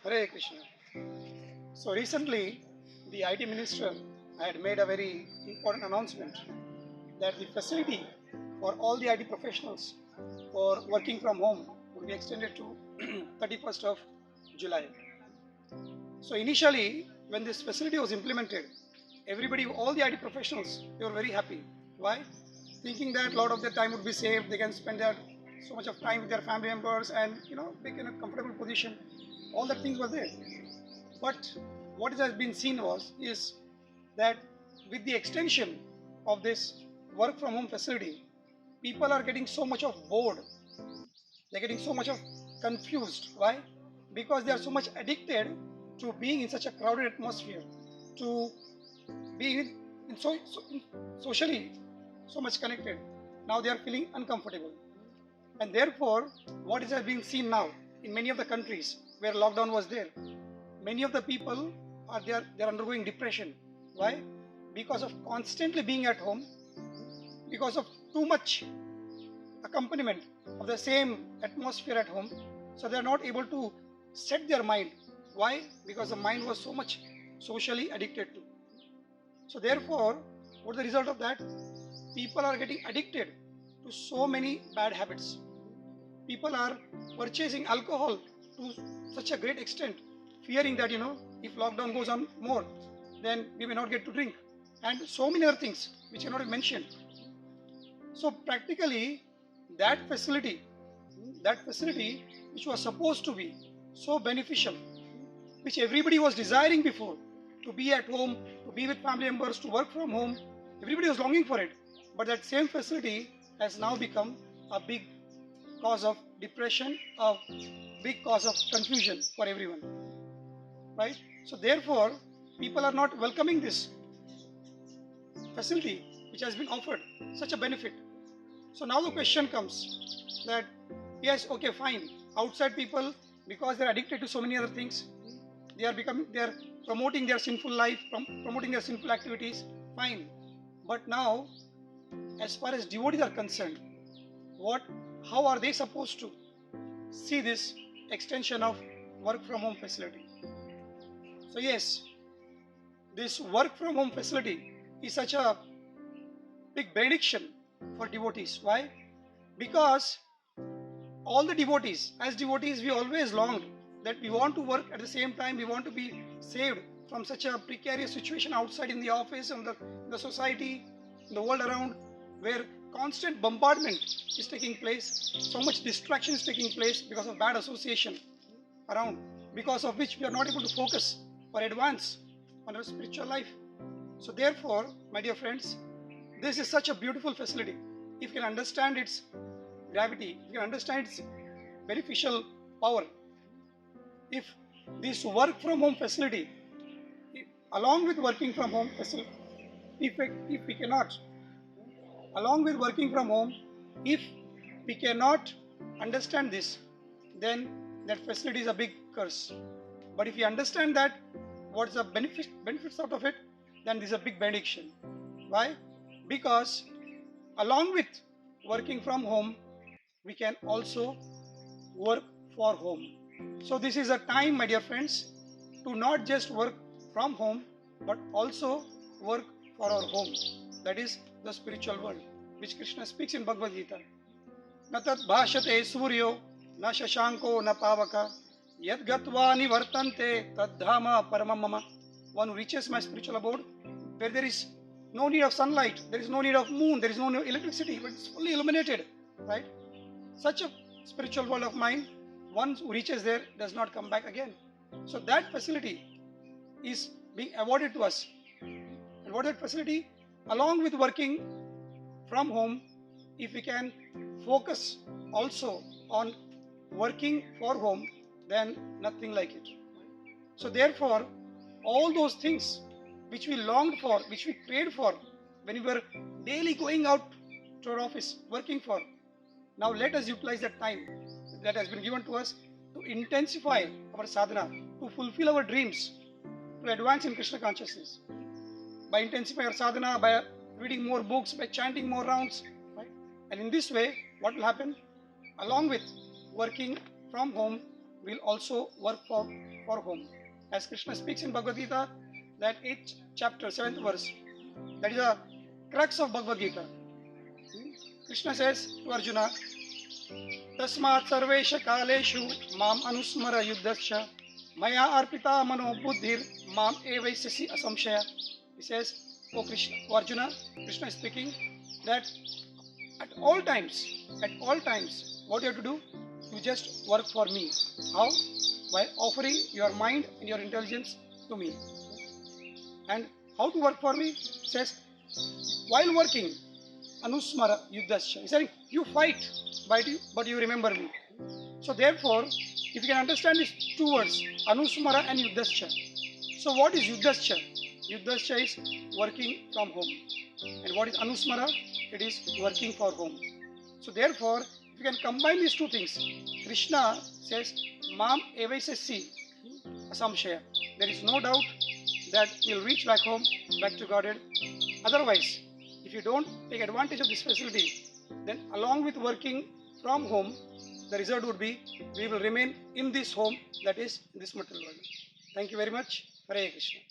Hare Krishna. So recently, the IT minister had made a very important announcement that the facility for all the IT professionals for working from home would be extended to 31st of July. So initially, when this facility was implemented, everybody, all the IT professionals, they were very happy. Why? Thinking that a lot of their time would be saved, they can spend their so much of time with their family members and be in a comfortable position. All the things were there. But what has been seen is that with the extension of this work from home facility, people are getting so much of bored. They're getting so much of confused. Why? Because they are so much addicted to being in such a crowded atmosphere, to being socially so much connected. Now they are feeling uncomfortable, and therefore, what is being seen now in many of the countries where lockdown was there, many of the people are they're undergoing depression. Why? Because of constantly being at home, because of too much accompaniment of the same atmosphere at home, so they are not able to set their mind. Why? Because the mind was so much socially addicted to. So therefore, what is the result of that? People are getting addicted to so many bad habits. People are purchasing alcohol to such a great extent, fearing that if lockdown goes on more, then we may not get to drink, and so many other things which cannot be mentioned. So practically, that facility, that facility which was supposed to be so beneficial, which everybody was desiring before, to be at home, to be with family members, to work from home, everybody was longing for it. But that same facility has now become a big cause of depression, a big cause of confusion for everyone, right? So therefore, people are not welcoming this facility which has been offered, such a benefit. So now the question comes that, yes, okay, fine, outside people, because they're addicted to so many other things, they're promoting their sinful life, promoting their sinful activities, fine. But now, as far as devotees are concerned, how are they supposed to see this extension of work from home facility? So yes, this work from home facility is such a big benediction for devotees. Why? Because all the devotees, as devotees, we always longed that we want to work, at the same time we want to be saved from such a precarious situation outside, in the office, in the society, in the world around, where constant bombardment is taking place, so much distraction is taking place because of bad association around, because of which we are not able to focus or advance on our spiritual life. So therefore, my dear friends, this is such a beautiful facility. If you can understand its gravity, if you can understand its beneficial power, if this work from home facility, along with working from home facility, if we cannot, along with working from home, if we cannot understand this, then that facility is a big curse. But if we understand that, what's the benefits out of it, then this is a big benediction. Why? Because along with working from home, we can also work for home. So this is a time, my dear friends, to not just work from home, but also work for our home. That is the spiritual world, which Krishna speaks in Bhagavad Gita. Na tat bhashate suryo, na shashanko, na pavaka, yad gatva nivartante, tad dhama paramam mama. One who reaches my spiritual abode, where there is no need of sunlight, there is no need of moon, there is no need of electricity, but it's fully illuminated, right? Such a spiritual world of mine, one who reaches there does not come back again. So that facility is being awarded to us. And what that facility, along with working from home, if we can focus also on working for home, then nothing like it. So therefore, all those things which we longed for, which we prayed for, when we were daily going out to our office, working for, now let us utilize that time that has been given to us to intensify our sadhana, to fulfill our dreams, to advance in Krishna consciousness. By intensifying our sadhana, by reading more books, by chanting more rounds, right? And in this way, what will happen? Along with working from home, will also work for home. As Krishna speaks in Bhagavad Gita, that 8th chapter, 7th verse, that is the crux of Bhagavad Gita. Krishna says to Arjuna, Tasmat sarvesha kaleshu mam anusmara yuddhasya maya arpita mano buddhir mam evaisasi asamshaya. He says, O Krishna, O Arjuna, Krishna is speaking that at all times, what you have to do, you just work for me. How? By offering your mind and your intelligence to me. And how to work for me? He says, while working, anusmara yuddhasya. He said, you fight, but you remember me. So therefore, if you can understand these two words, anusmara and yuddhasya. So what is yuddhasya? Yuddhasya is working from home. And what is anusmara? It is working for home. So therefore, if you can combine these two things, Krishna says, Mam evaisasi asamshaya. There is no doubt that you'll reach back home, back to Godhead. Otherwise, if you don't take advantage of this facility, then along with working from home, the result would be we will remain in this home, that is, in this material world. Thank you very much. Hare Krishna.